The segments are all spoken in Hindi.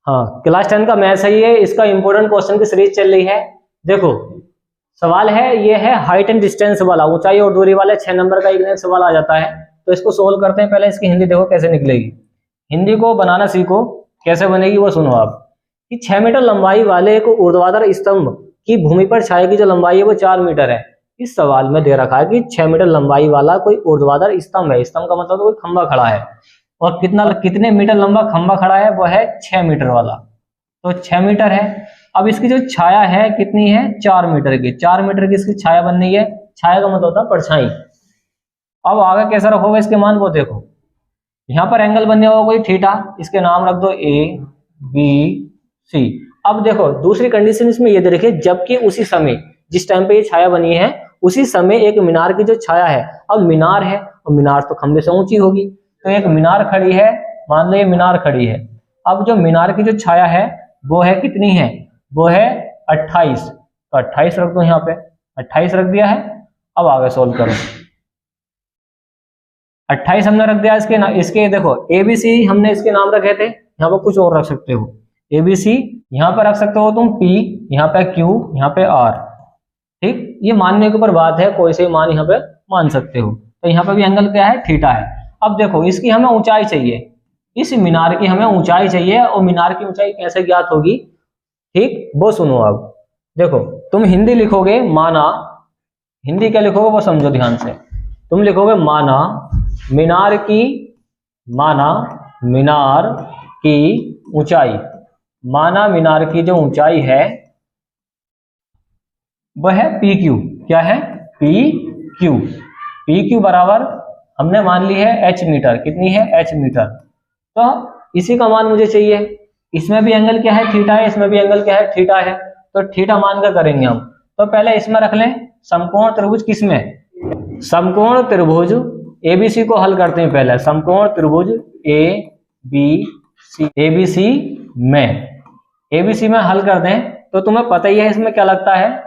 हाँ, क्लास 10 का मैथ्स है ये, इसका इंपॉर्टेंट क्वेश्चन की सीरीज चल रही है। देखो सवाल है, ये है हाइट एंड डिस्टेंस वाला, ऊंचाई और दूरी वाले 6 नंबर का एक सवाल आ जाता है। तो इसको सोल्व करते हैं। पहले इसकी हिंदी देखो कैसे निकलेगी। हिंदी को बनाना सीखो, कैसे बनेगी वो सुनो आप। कि 6 मीटर लंबाई वाले एक ऊर्ध्वाधर स्तंभ की भूमि पर छाया की जो लंबाई है वो 4 मीटर है। इस सवाल में दे रखा है कि 6 मीटर लंबाई वाला कोई ऊर्ध्वाधर स्तंभ है, स्तंभ का मतलब कोई खंभा खड़ा है, और कितने मीटर लंबा खंभा खड़ा है, वो है 6 मीटर वाला। तो 6 मीटर है। अब इसकी जो छाया है कितनी है, 4 मीटर की। 4 मीटर की इसकी छाया बन रही है। छाया का मतलब होता है परछाई। अब आगे कैसा रखोगे इसके मान वो देखो। यहाँ पर एंगल बनने होगा कोई थीटा, इसके नाम रख दो ए बी सी। अब देखो दूसरी कंडीशन इसमें ये दे रखी है, जबकि उसी समय जिस टाइम पे ये छाया बनी है उसी समय एक मीनार की जो छाया है, अब मीनार है और मीनार तो खंबे से ऊंची होगी, तो एक मीनार खड़ी है, मान लो ये मीनार खड़ी है। अब जो मीनार की जो छाया है वो है कितनी है, वो है 28। तो 28 रख दो यहाँ पे, 28 रख दिया है। अब आगे सोल्व करो। 28 हमने रख दिया। इसके देखो ABC हमने इसके नाम रखे थे, यहाँ पर कुछ और रख सकते हो। ABC यहाँ पर रख सकते हो तुम P, यहाँ पे Q, यहाँ पे R। ठीक, ये मानने के ऊपर बात है, कोई से मान यहाँ पे मान सकते हो। तो यहाँ पे भी एंगल क्या है, थीटा है। अब देखो इसकी हमें ऊंचाई चाहिए, इस मीनार की हमें ऊंचाई चाहिए, और मीनार की ऊंचाई कैसे ज्ञात होगी, ठीक वो सुनो। अब देखो तुम हिंदी लिखोगे माना, हिंदी क्या लिखोगे वो समझो ध्यान से। तुम लिखोगे माना मीनार की ऊंचाई, माना मीनार की जो ऊंचाई है वह है PQ। क्या है, PQ बराबर हमने मान ली है H मीटर। कितनी है, H मीटर। तो इसी का मान मुझे चाहिए। इसमें भी एंगल क्या है, थीटा है, इसमें भी एंगल क्या है, थीटा है। तो थीटा मान कर करेंगे हम। तो पहले इसमें रख लें समकोण त्रिभुज, किसमें, समकोण त्रिभुज ABC को हल करते हैं पहले। समकोण त्रिभुज ABC में हल कर दें तो तुम्हें पता ही है इसमें क्या लगता है,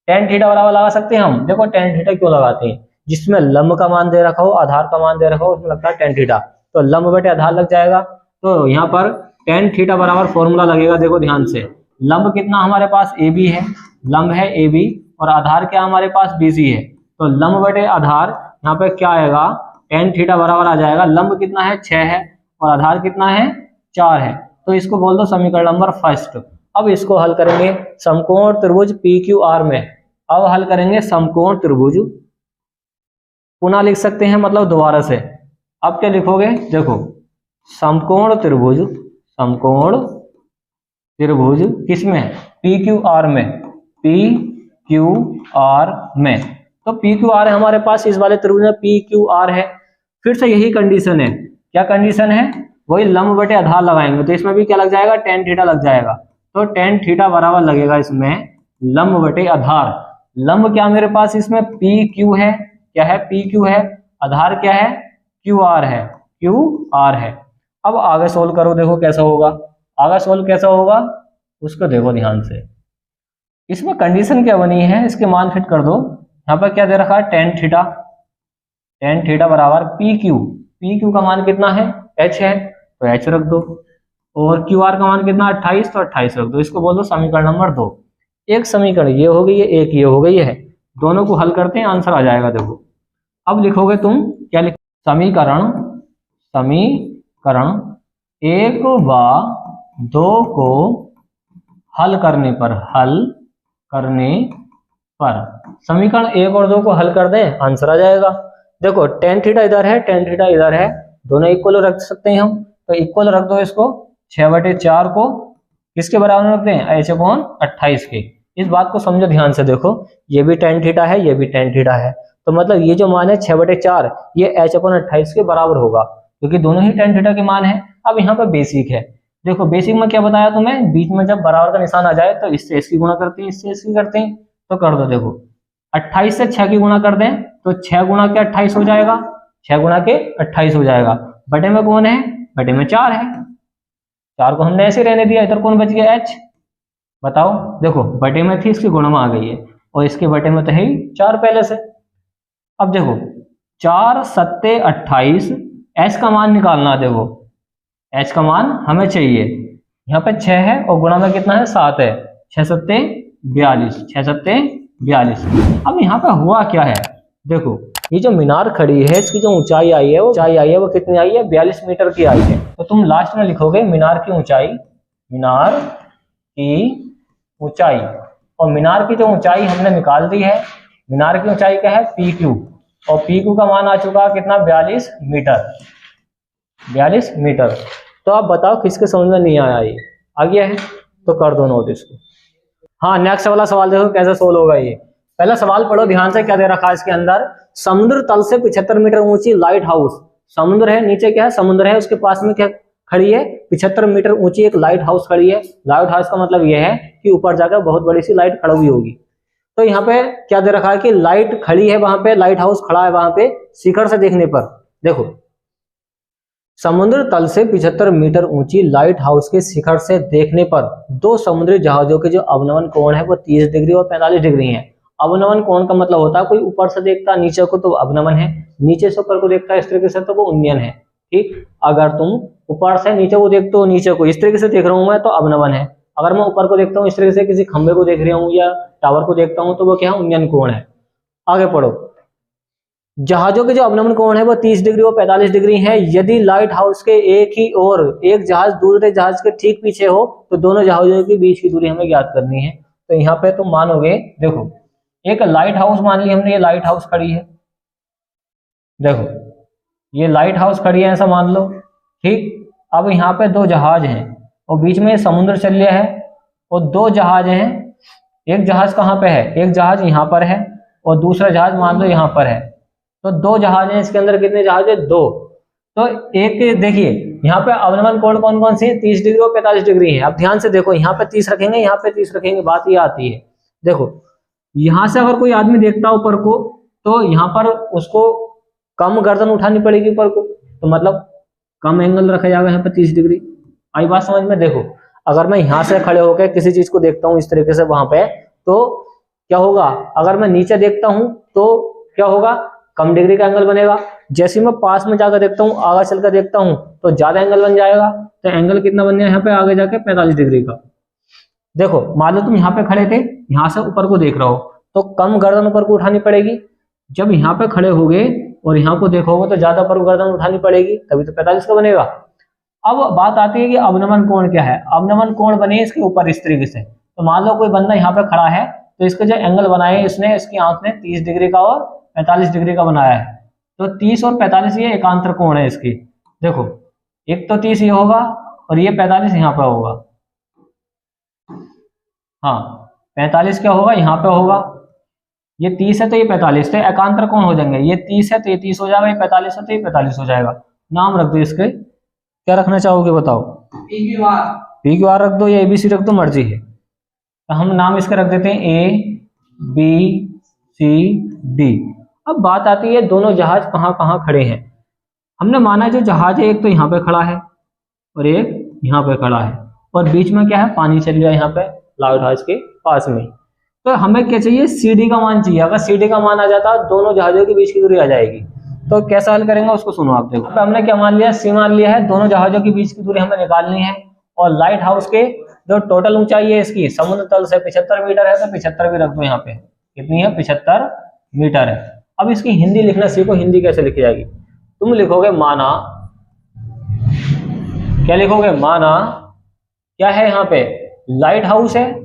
tan थीटा बराबर लगा सकते हैं हम। देखो tan थीटा क्यों लगाते हैं, जिसमें लंब का मान दे रखा हो, आधार का मान दे रखा हो, उसमें लगता है tan थीटा। तो लंब बटे आधार लग जाएगा। तो यहाँ पर tan थीटा बराबर फॉर्मूला लगेगा। देखो ध्यान से, लंब कितना हमारे पास AB है, लंब है AB, और आधार क्या हमारे पास BC है। तो लंब बटे आधार यहाँ पे क्या आएगा, tan थीटा बराबर आ जाएगा, लंब कितना है 6 है और आधार कितना है 4 है। तो इसको बोल दो समीकरण नंबर फर्स्ट। अब इसको हल करेंगे समकोण त्रिभुज PQR में। अब हल करेंगे समकोण त्रिभुज, पुनः लिख सकते हैं मतलब दोबारा से। अब क्या लिखोगे, देखो समकोण त्रिभुज किसमें, PQR में। तो PQR है हमारे पास, इस वाले त्रिभुज में PQR है। फिर से यही कंडीशन है, क्या कंडीशन है, वही लंब बटे आधार लगाएंगे। तो इसमें भी क्या लग जाएगा, tan थीटा लग जाएगा। तो tan थीटा बराबर लगेगा इसमें लंब बटे आधार। लंब क्या मेरे पास इसमें PQ है, क्या है, PQ है। आधार क्या है, QR है। अब आगे सोल्व करो, देखो कैसा होगा। आगे सोल्व कैसा होगा उसको देखो ध्यान से। इसमें कंडीशन क्या बनी है, इसके मान फिट कर दो। यहाँ पर क्या दे रखा है, tan थीटा बराबर PQ का मान कितना है, H है, तो H रख दो। और QR का मान कितना 28, तो 28 रख दो। इसको बोल दो समीकरण नंबर 2। एक समीकरण ये हो गई है, एक ये हो गई है। दोनों को हल करते हैं, आंसर आ जाएगा। देखो अब लिखोगे तुम, क्या लिखो, समीकरण 1 व 2 को हल करने पर समीकरण 1 और 2 को हल कर दें, आंसर आ जाएगा। देखो tan थीटा इधर है, tan थीटा इधर है, दोनों इक्वल रख सकते हैं हम। तो इक्वल रख दो इसको, 6/4 को किसके बराबर रखते हैं, H/28 के। इस बात को समझो ध्यान से। देखो ये भी tan थीटा है, ये भी tan थीटा है, तो मतलब ये जो मान है 6/4 ये H/28 के बराबर होगा, क्योंकि दोनों ही tan थीटा के मान है। अब यहाँ पर बेसिक है, देखो बेसिक में क्या बताया तुम्हें, बीच में जब बराबर का निशान आ जाए तो इससे इसकी गुणा करते हैं, इससे इसकी करते हैं। तो कर दो, देखो 28 से 6 की गुणा कर दें तो 6 गुणा के 28 हो जाएगा, 6 गुणा के 28 हो जाएगा। बटे में कौन है, बटे में 4 है, 4 को हमने ऐसे रहने दिया। इधर कौन बच गया, H, बताओ। देखो बटे में थी, इसकी गुणा में आ गई है, और इसके बटे में तो है 4 पहले से। अब देखो 4 सत्ते 28, H का मान निकालना। देखो H का मान हमें चाहिए, यहाँ पे 6 है और गुणा में कितना है 7 है, 6 सत्ते 42, 6 सत्ते 42। अब यहाँ पे हुआ क्या है, देखो ये जो मीनार खड़ी है इसकी जो ऊंचाई आई है वो कितनी आई है, 42 मीटर की आई है। तो तुम लास्ट में लिखोगे मीनार की ऊंचाई, मीनार की ऊंचाई, और मीनार की जो ऊंचाई हमने निकाल दी है, मीनार की ऊंचाई क्या है PQ, और PQ का मान आ चुका कितना 42 मीटर, 42 मीटर। तो आप बताओ किसके समझ में नहीं आया, ये आ गया है तो कर दो नोट इसको। हाँ नेक्स्ट वाला सवाल देखो कैसे सोल्व होगा ये। पहला सवाल पढ़ो ध्यान से, क्या दे रखा है इसके अंदर, समुद्र तल से 75 मीटर ऊंची लाइट हाउस, समुद्र है नीचे क्या है, समुद्र है, उसके पास में क्या खड़ी है, 75 मीटर ऊंची एक लाइट हाउस खड़ी है। लाइट हाउस का मतलब यह है कि ऊपर जाकर बहुत बड़ी सी लाइट खड़ी हुई होगी। तो यहाँ पे क्या दे रखा है कि लाइट खड़ी है, वहां पे लाइट हाउस खड़ा है, वहां पे शिखर से देखने पर देखो, समुद्र तल से 75 मीटर ऊंची लाइट हाउस के शिखर से देखने पर दो समुद्री जहाजों के जो अवनमन कोण है वो 30 डिग्री और 45 डिग्री है। अवनमन कोण का मतलब होता है कोई ऊपर से देखता है नीचे को तो अवनमन है, नीचे से ऊपर को देखता है इस तरीके से तो वो उन्नयन है। ठीक, अगर तुम ऊपर से नीचे को देखते हो, नीचे को इस तरीके से देख रहा हूं मैं तो अवनमन है, अगर मैं ऊपर को देखता हूँ इस तरीके से किसी खंबे को देख रहा हूँ या टावर को देखता हूँ तो वो क्या है, उन्नयन कोण है। आगे पढ़ो, जहाजों के जो अवनमन कोण है वो 30 डिग्री और 45 डिग्री है। यदि लाइट हाउस के एक ही ओर एक जहाज दूसरे जहाज के ठीक पीछे हो तो दोनों जहाजों के बीच की दूरी हमें ज्ञात करनी है। तो यहाँ पे तुम मानोगे, देखो एक लाइट हाउस मान ली हमने, ये लाइट हाउस खड़ी है, देखो ये लाइट हाउस खड़ी है ऐसा मान लो। ठीक, अब यहाँ पे दो जहाज हैं और बीच में समुद्र चल रहा है और दो जहाज हैं, एक जहाज कहाँ पे है, एक जहाज यहाँ पर है और दूसरा जहाज मान लो यहाँ पर है। तो दो जहाज हैं, इसके अंदर कितने जहाज है, दो। तो एक देखिए यहाँ पे अवनमन कोण कौन कौन सी है, 30 डिग्री और 45 डिग्री है। अब ध्यान से देखो, यहाँ पे 30 रखेंगे, यहाँ पे 30 रखेंगे, बात ये आती है। देखो यहाँ से अगर कोई आदमी देखता ऊपर को तो यहाँ पर उसको कम गर्दन उठानी पड़ेगी ऊपर को, तो मतलब कम एंगल रखा जाएगा यहाँ पे 30 डिग्री। आई बात समझ में। देखो अगर मैं यहाँ से खड़े होकर किसी चीज को देखता हूँ इस तरीके से वहां पे, तो क्या होगा, अगर मैं नीचे देखता हूँ तो क्या होगा, कम डिग्री का एंगल बनेगा। जैसे मैं पास में जाकर देखता हूँ, आगे चलकर देखता हूँ तो ज्यादा एंगल बन जाएगा। तो एंगल कितना बन गया यहाँ पे आगे जाके 45 डिग्री का। देखो मान लो तुम यहाँ पे खड़े थे, यहाँ से ऊपर को देख रहे हो तो कम गर्दन ऊपर को उठानी पड़ेगी। जब यहाँ पे खड़े होगे और यहाँ को देखोगे तो ज्यादा ऊपर गर्दन उठानी पड़ेगी, तभी तो 45 का बनेगा। अब बात आती है कि अवनमन कोण क्या है। अवनमन कोण बने इसके ऊपर इस तरीके से, तो मान लो कोई बंदा यहाँ पे खड़ा है तो इसके जो एंगल बनाए इसने, इसकी आंख ने 30 डिग्री का और 45 डिग्री का बनाया है। तो 30 और 45 ये एकांतर कोण है इसकी। देखो एक तो 30 ये होगा और ये 45 यहाँ पे होगा। हाँ 45 क्या होगा, यहाँ पे होगा। ये 30 है तो ये 45, तो एकांतर कोण हो जाएंगे। ये 30 है तो ये 30 हो जाएगा, ये 45 है तो ये 45 हो जाएगा। नाम रख दो इसके, क्या रखना चाहोगे बताओ। पी क्यू आर रख दो या ABC रख दो, मर्जी है। तो हम नाम इसके रख देते हैं ABCD। अब बात आती है दोनों जहाज कहाँ कहाँ खड़े हैं। हमने माना जो जहाज है एक तो यहाँ पे खड़ा है और एक यहाँ पे खड़ा है और बीच में क्या है, पानी चल रहा है यहाँ पे लाइट हाउस के पास में। तो हमें क्या चाहिए, CD का मान चाहिए। अगर CD का मान आ जाता दोनों जहाजों के बीच की दूरी आ जाएगी। तो कैसा हल करेंगे उसको सुनो आप। देखो हमने क्या मान लिया, C मान लिया है, दोनों जहाजों के बीच की दूरी हमें निकालनी है। और लाइट हाउस के जो टोटल ऊंचाई है इसकी समुद्र तल से 75 मीटर है, तो 75 भी रख दो यहाँ पे। कितनी है, 75 मीटर है। अब इसकी हिंदी लिखना सीखो। हिंदी कैसे लिखी जाएगी, तुम लिखोगे माना, क्या लिखोगे, माना क्या है यहाँ पे, लाइट हाउस है।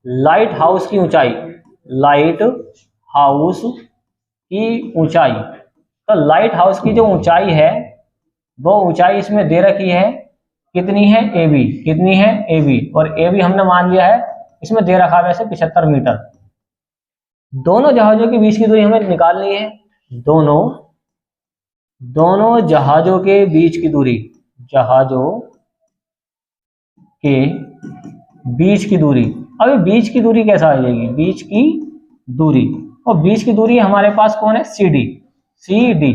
लाइट हाउस की ऊंचाई, लाइट हाउस की ऊंचाई, तो लाइट हाउस की जो ऊंचाई है वो ऊंचाई इसमें दे रखी है, कितनी है, AB। कितनी है, AB। और AB हमने मान लिया है इसमें दे रखा है वैसे 75 मीटर। दोनों जहाजों के बीच की दूरी हमें निकालनी है। दोनों जहाजों के बीच की दूरी, जहाजों के बीच की दूरी। अभी बीच की दूरी कैसा आ जाएगी, बीच की दूरी, और बीच की दूरी हमारे पास कौन है, CD।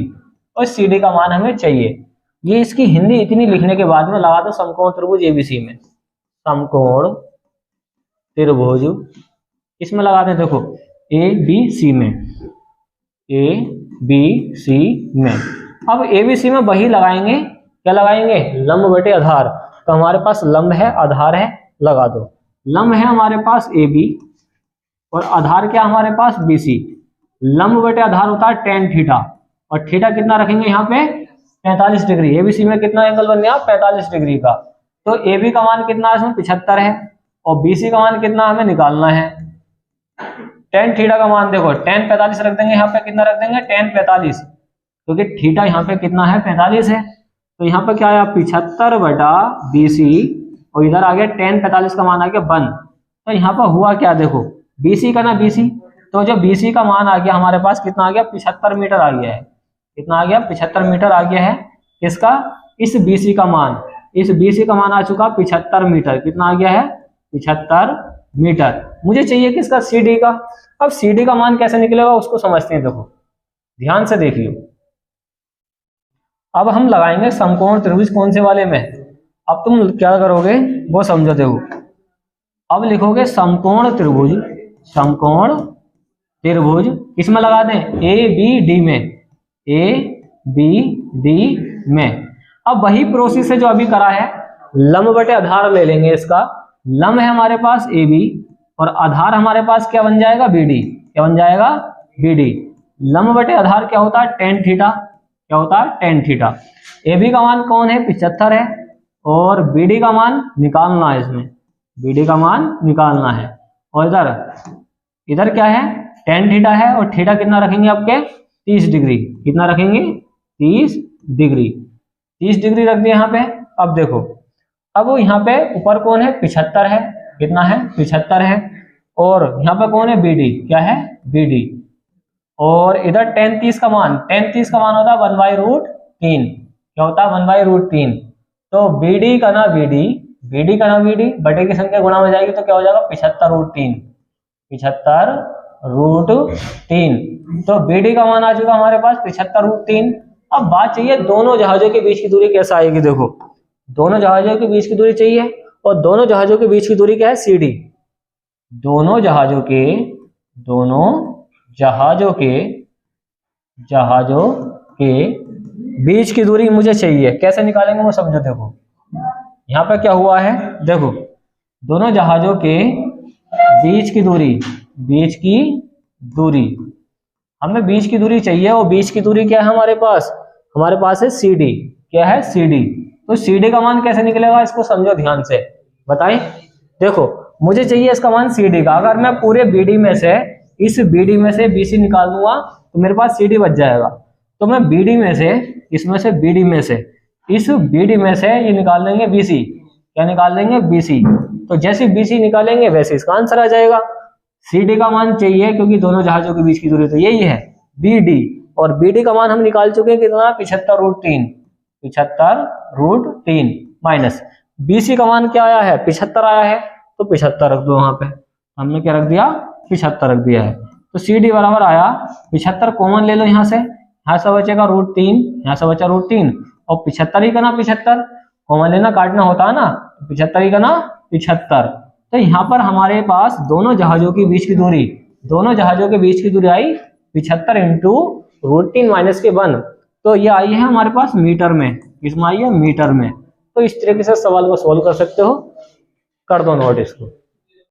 और CD का मान हमें चाहिए। ये इसकी हिंदी इतनी लिखने के बाद में लगा दो समकोण त्रिभुज ABC में, समकोण त्रिभुज इसमें लगा दें। देखो ABC में, ABC में। अब ABC में वही लगाएंगे, क्या लगाएंगे, लंब बटे आधार। तो हमारे पास लंब है, आधार है, लगा दो। लंब है हमारे पास ए बी और आधार क्या हमारे पास बी सी। लंब बटे आधार होता है टेन थीटा, और थीटा कितना रखेंगे यहाँ पे 45 डिग्री। एबीसी में कितना एंगल बन गया 45 डिग्री का। तो ए बी का मान कितना है इसमें 75 है, और बी सी का मान कितना हमें निकालना है। टेन थीटा का मान देखो टेन 45 रख देंगे, यहाँ पे कितना रख देंगे टेन 45, क्योंकि थीटा यहाँ पे कितना है 45 है। तो यहाँ पे क्या आया 75 बटा बी सी, और इधर आ गया टेन 45 का मान आ गया 1। तो यहाँ पर हुआ क्या देखो बीसी का ना बीसी, तो जो बीसी का मान आ गया हमारे पास कितना आ गया 75 मीटर आ गया है। कितना आ गया 75 मीटर आ गया है। किसका, इस बीसी का मान, इस बीसी का मान आ चुका 75 मीटर। कितना आ गया है 75 मीटर। मुझे चाहिए किसका सीडी का। अब सीडी का मान कैसे निकलेगा उसको समझते हैं, देखो ध्यान से देखिए। अब हम लगाएंगे समकोण त्रिभुज कौन से वाले में। अब तुम क्या करोगे वो समझो। देखो अब लिखोगे समकोण त्रिभुज, समकोण त्रिभुज किसमें लगा दें ए बी डी में, ए बी डी में। अब वही प्रोसेस है जो अभी करा है, लंब बटे आधार ले लेंगे इसका। लंब है हमारे पास ए बी और आधार हमारे पास क्या बन जाएगा बी डी। क्या बन जाएगा बी डी। लंब बटे आधार क्या होता है टेन थीटा। क्या होता है टेन थीटा। ए बी का मान कौन है 75 है, और बी डी का मान निकालना है इसमें, बी डी का मान निकालना है। और इधर इधर क्या है टेन थीटा है, और थीटा कितना रखेंगे आपके 30 डिग्री। कितना रखेंगे 30 डिग्री। 30 डिग्री रख दिया यहाँ पे। अब देखो अब यहाँ पे ऊपर कौन है 75 है। कितना है 75 है, और यहाँ पे कौन है बी डी। क्या है बी डी। और इधर टेन 30 का मान, टेन 30 का मान होता है 1/√3। क्या होता है 1/√3। तो बी डी का ना बी डी, बी डी का ना बी डी, बटे की संख्या गुणा हो जाएगी तो क्या हो जाएगा 75√3। 75√3। तो बी डी का मान आ चुका हमारे पास 75√3। अब बात चाहिए दोनों जहाजों के बीच की दूरी कैसे आएगी। देखो दोनों जहाजों के बीच की दूरी चाहिए, और दोनों जहाजों के बीच की दूरी क्या है सी डी। दोनों जहाजों के बीच की दूरी मुझे चाहिए। कैसे निकालेंगे वो समझो। देखो यहाँ पे क्या हुआ है, देखो दोनों जहाजों के बीच की दूरी हमें बीच की दूरी चाहिए, और बीच की दूरी क्या है हमारे पास है सी डी। क्या है सी डी। तो सी डी का मान कैसे निकलेगा इसको समझो ध्यान से, बताएं। देखो मुझे चाहिए इसका मान सी डी का। अगर मैं पूरे बी डी में से इस बी डी में से बी सी निकाल दूंगा तो मेरे पास सी डी बच जाएगा। तो मैं बी डी में से, इसमें से बी डी में से, इस बी डी में से ये निकाल लेंगे बी सी। क्या निकाल लेंगे बी सी। तो जैसे बी सी निकालेंगे वैसे इसका आंसर आ जाएगा। सी डी का मान चाहिए क्योंकि दोनों जहाजों के बीच की दूरी तो यही है बी डी, और बी डी का मान हम निकाल चुके हैं कितना 75√3। 75√3 माइनस बी सी का मान क्या आया है 75 आया है, तो 75 रख दो वहां पे। हमने क्या रख दिया 75 रख दिया है। तो सी डी बराबर आया 75 कॉमन ले लो यहाँ से, यहाँ से बचेगा √3, यहाँ से बचा √3, और 75 ही का ना 75 कॉमन लेना काटना होता है ना, 75 ही का ना 75। तो यहाँ पर हमारे पास दोनों जहाजों के बीच की दूरी आई 75 इंटू √3 माइनस के 1। तो ये आई है हमारे पास मीटर में। किसमें आई है मीटर में। तो इस तरीके से सवाल को सोल्व कर सकते हो। कर दो नोट इसको।